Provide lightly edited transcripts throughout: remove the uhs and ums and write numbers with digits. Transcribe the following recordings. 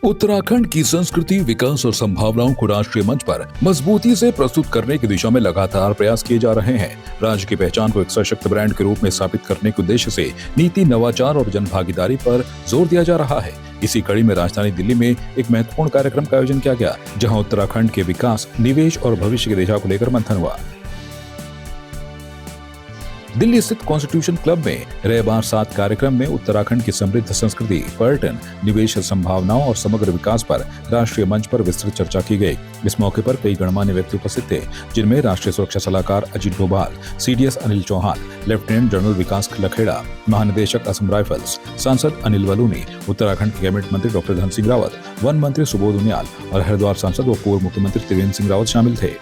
उत्तराखंड की संस्कृति, विकास और संभावनाओं को राष्ट्रीय मंच पर मजबूती से प्रस्तुत करने की दिशा में लगातार प्रयास किए जा रहे हैं। राज्य की पहचान को एक सशक्त ब्रांड के रूप में स्थापित करने के उद्देश्य से नीति, नवाचार और जनभागीदारी पर जोर दिया जा रहा है। इसी कड़ी में राजधानी दिल्ली में एक महत्वपूर्ण कार्यक्रम का आयोजन किया गया, जहां उत्तराखंड के विकास, निवेश और भविष्य की दिशा को लेकर मंथन हुआ। दिल्ली स्थित कॉन्स्टिट्यूशन क्लब में रह बार 7 कार्यक्रम में उत्तराखंड की समृद्ध संस्कृति, पर्यटन, निवेश संभावनाओं और समग्र विकास पर राष्ट्रीय मंच पर विस्तृत चर्चा की गई। इस मौके पर कई गणमान्य व्यक्ति उपस्थित थे, जिनमें राष्ट्रीय सुरक्षा सलाहकार Ajit Doval, CDS Anil Chauhan, lieutenant general Vikas Lakhera, महानिदेशक असम राइफल्स, सांसद अनिल बलूनी, उत्तराखंड के कैबिनेट मंत्री डॉक्टर धन सिंह रावत, वन मंत्री सुबोध उनियाल और हरिद्वार सांसद व पूर्व मुख्यमंत्री त्रिवेंद्र सिंह रावत शामिल थे।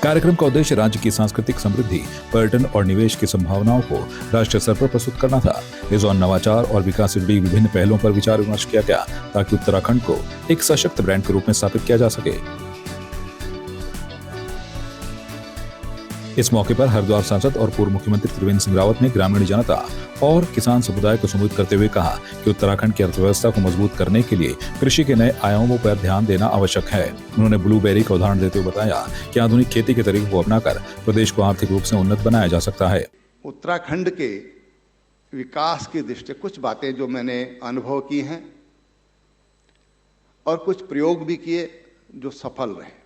कार्यक्रम का उद्देश्य राज्य की सांस्कृतिक समृद्धि, पर्यटन और निवेश की संभावनाओं को राष्ट्रीय स्तर पर प्रस्तुत करना था। इस दौरान नवाचार और विकास से जुड़ी विभिन्न पहलों पर विचार विमर्श किया गया, ताकि उत्तराखंड को एक सशक्त ब्रांड के रूप में स्थापित किया जा सके। इस मौके पर हरिद्वार सांसद और पूर्व मुख्यमंत्री त्रिवेंद्र सिंह रावत ने ग्रामीण जनता और किसान समुदाय को संबोधित करते हुए कहा कि उत्तराखंड की अर्थव्यवस्था को मजबूत करने के लिए कृषि के नए आयामों पर ध्यान देना आवश्यक है। उन्होंने ब्लूबेरी का उदाहरण देते हुए बताया कि आधुनिक खेती के तरीकों को अपनाकर प्रदेश को आर्थिक रूप से उन्नत बनाया जा सकता है। उत्तराखंड के विकास की दृष्टि कुछ बातें जो मैंने अनुभव की हैं और कुछ प्रयोग भी किए जो सफल रहे।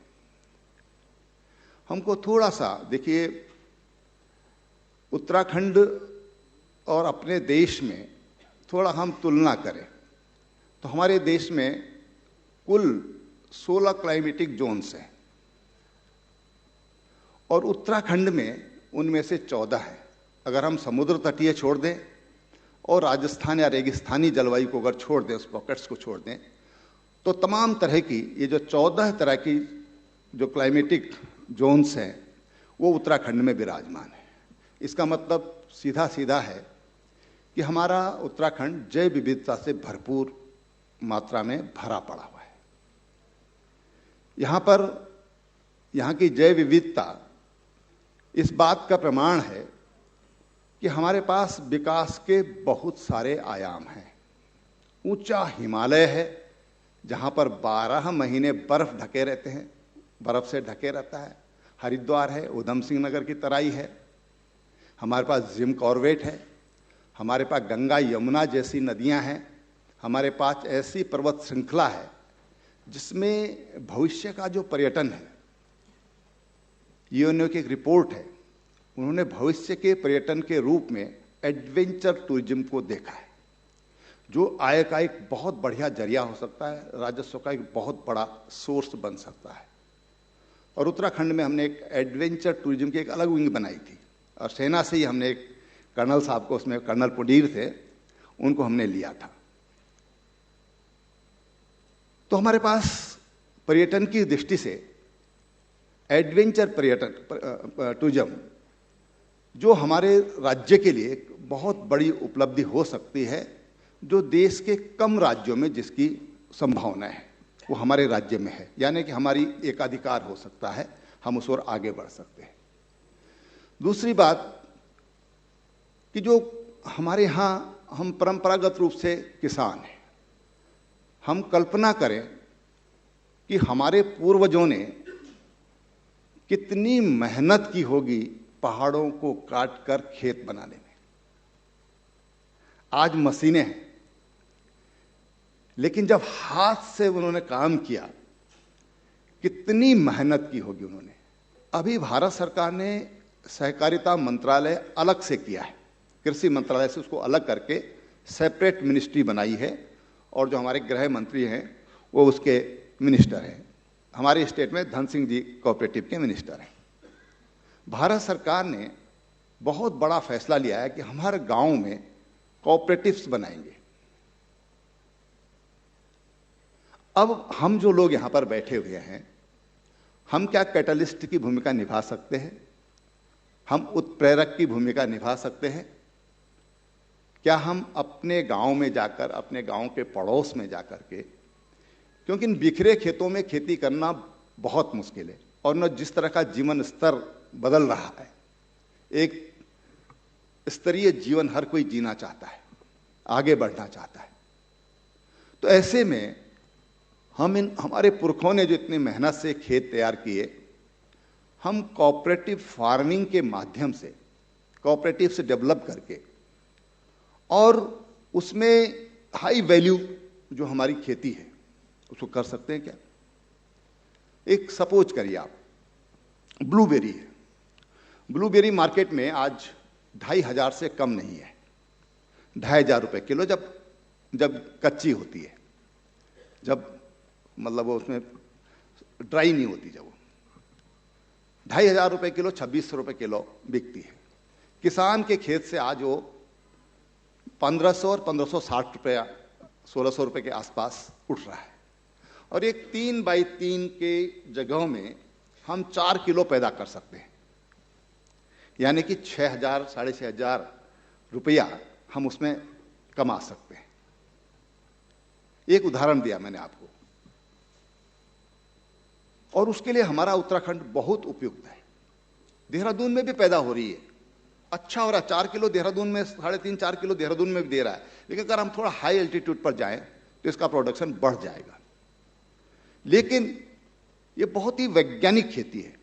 हमको थोड़ा सा देखिए, उत्तराखंड और अपने देश में थोड़ा हम तुलना करें तो हमारे देश में कुल 16 क्लाइमेटिक जोन्स हैं और उत्तराखंड में उनमें से 14 है। अगर हम समुद्र तटीय छोड़ दें और राजस्थान या रेगिस्तानी जलवायु को अगर छोड़ दें, उस पॉकेट्स को छोड़ दें, तो तमाम तरह की ये जो 14 तरह की जो क्लाइमेटिक जोन्स हैं वो उत्तराखंड में विराजमान है। इसका मतलब सीधा सीधा है कि हमारा उत्तराखंड जैव विविधता से भरपूर मात्रा में भरा पड़ा हुआ है। यहाँ की जैव विविधता इस बात का प्रमाण है कि हमारे पास विकास के बहुत सारे आयाम हैं। ऊंचा हिमालय है जहां पर 12 महीने बर्फ ढके रहते हैं, बर्फ से ढके रहता है। हरिद्वार है, उधम सिंह नगर की तराई है। हमारे पास जिम कॉर्बेट है, हमारे पास गंगा यमुना जैसी नदियां हैं, हमारे पास ऐसी पर्वत श्रृंखला है जिसमें भविष्य का जो पर्यटन है, यूएनओ की एक रिपोर्ट है, उन्होंने भविष्य के पर्यटन के रूप में एडवेंचर टूरिज्म को देखा है, जो आय का एक बहुत बढ़िया जरिया हो सकता है, राजस्व का एक बहुत बड़ा सोर्स बन सकता है। और उत्तराखंड में हमने एक एडवेंचर टूरिज्म की एक अलग विंग बनाई थी और सेना से ही हमने एक कर्नल साहब को, उसमें कर्नल पुडीर थे, उनको हमने लिया था। तो हमारे पास पर्यटन की दृष्टि से एडवेंचर पर्यटन टूरिज्म जो हमारे राज्य के लिए एक बहुत बड़ी उपलब्धि हो सकती है, जो देश के कम राज्यों में जिसकी संभावना है वो हमारे राज्य में है, यानी कि हमारी एकाधिकार हो सकता है, हम उस ओर आगे बढ़ सकते हैं। दूसरी बात कि जो हमारे यहाँ हम परंपरागत रूप से किसान हैं, हम कल्पना करें कि हमारे पूर्वजों ने कितनी मेहनत की होगी पहाड़ों को काटकर खेत बनाने में। आज मशीनें हैं, लेकिन जब हाथ से उन्होंने काम किया कितनी मेहनत की होगी उन्होंने। अभी भारत सरकार ने सहकारिता मंत्रालय अलग से किया है, कृषि मंत्रालय से उसको अलग करके सेपरेट मिनिस्ट्री बनाई है और जो हमारे गृह मंत्री हैं वो उसके मिनिस्टर हैं। हमारे स्टेट में धन सिंह जी कोऑपरेटिव के मिनिस्टर हैं। भारत सरकार ने बहुत बड़ा फैसला लिया है कि हमारे गांव में कोऑपरेटिव्स बनाएंगे। अब हम जो लोग यहां पर बैठे हुए हैं, हम क्या कैटलिस्ट की भूमिका निभा सकते हैं? हम उत्प्रेरक की भूमिका निभा सकते हैं? क्या हम अपने गांव में जाकर, अपने गांव के पड़ोस में जाकर के, क्योंकि इन बिखरे खेतों में खेती करना बहुत मुश्किल है और न जिस तरह का जीवन स्तर बदल रहा है, एक स्तरीय जीवन हर कोई जीना चाहता है, आगे बढ़ना चाहता है। तो ऐसे में हमारे पुरखों ने जो इतनी मेहनत से खेत तैयार किए, हम कोऑपरेटिव फार्मिंग के माध्यम से, कोऑपरेटिव से डेवलप करके और उसमें हाई वैल्यू जो हमारी खेती है उसको कर सकते हैं क्या। एक सपोज करिए आप, ब्लूबेरी है, ब्लूबेरी मार्केट में आज 2,500 से कम नहीं है, 2,500 रुपये किलो जब कच्ची होती है, जब मतलब वो उसमें ड्राई नहीं होती, जब वो 2,500 रुपये किलो, 2,600 रुपये किलो बिकती है। किसान के खेत से आज वो 1,500 और 1,560 रुपया, 1,600 रुपये के आसपास उठ रहा है। और एक 3 बाई 3 के जगहों में हम 4 किलो पैदा कर सकते हैं, यानी कि 6,000 6,500 रुपया हम उसमें कमा सकते हैं। एक उदाहरण दिया मैंने आपको, और उसके लिए हमारा उत्तराखंड बहुत उपयुक्त है। देहरादून में भी पैदा हो रही है, अच्छा हो रहा है, 4 किलो देहरादून में, 3.5-4 किलो देहरादून में भी दे रहा है। लेकिन अगर हम थोड़ा हाई एल्टीट्यूड पर जाएं तो इसका प्रोडक्शन बढ़ जाएगा। लेकिन ये बहुत ही वैज्ञानिक खेती है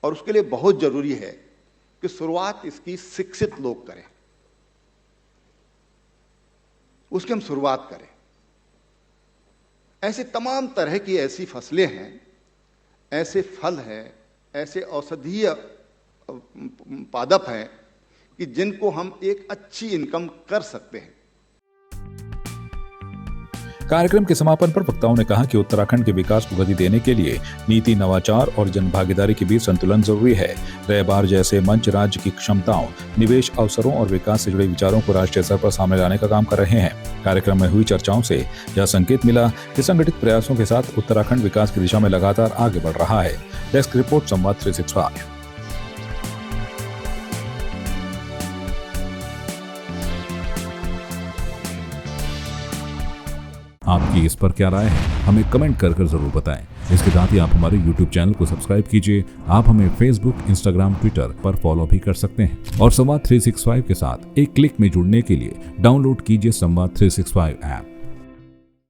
और उसके लिए बहुत जरूरी है कि शुरुआत इसकी शिक्षित लोग करें, उसकी हम शुरुआत करें। ऐसे तमाम तरह की ऐसी फसलें हैं, ऐसे फल हैं, ऐसे औषधीय पादप हैं कि जिनको हम एक अच्छी इनकम कर सकते हैं। कार्यक्रम के समापन पर वक्ताओं ने कहा कि उत्तराखंड के विकास को गति देने के लिए नीति, नवाचार और जनभागीदारी के बीच संतुलन जरूरी है। रह बार जैसे मंच राज्य की क्षमताओं, निवेश अवसरों और विकास से जुड़े विचारों को राष्ट्रीय स्तर पर सामने लाने का काम कर रहे हैं। कार्यक्रम में हुई चर्चाओं से यह संकेत मिला कि संगठित प्रयासों के साथ उत्तराखंड विकास की दिशा में लगातार आगे बढ़ रहा है। डेस्क रिपोर्ट, संवाद 365। आपकी इस पर क्या राय है, हमें कमेंट कर जरूर बताएं। इसके साथ ही आप हमारे YouTube चैनल को सब्सक्राइब कीजिए। आप हमें Facebook, Instagram, Twitter पर फॉलो भी कर सकते हैं और संवाद 365 के साथ एक क्लिक में जुड़ने के लिए डाउनलोड कीजिए संवाद 365 ऐप।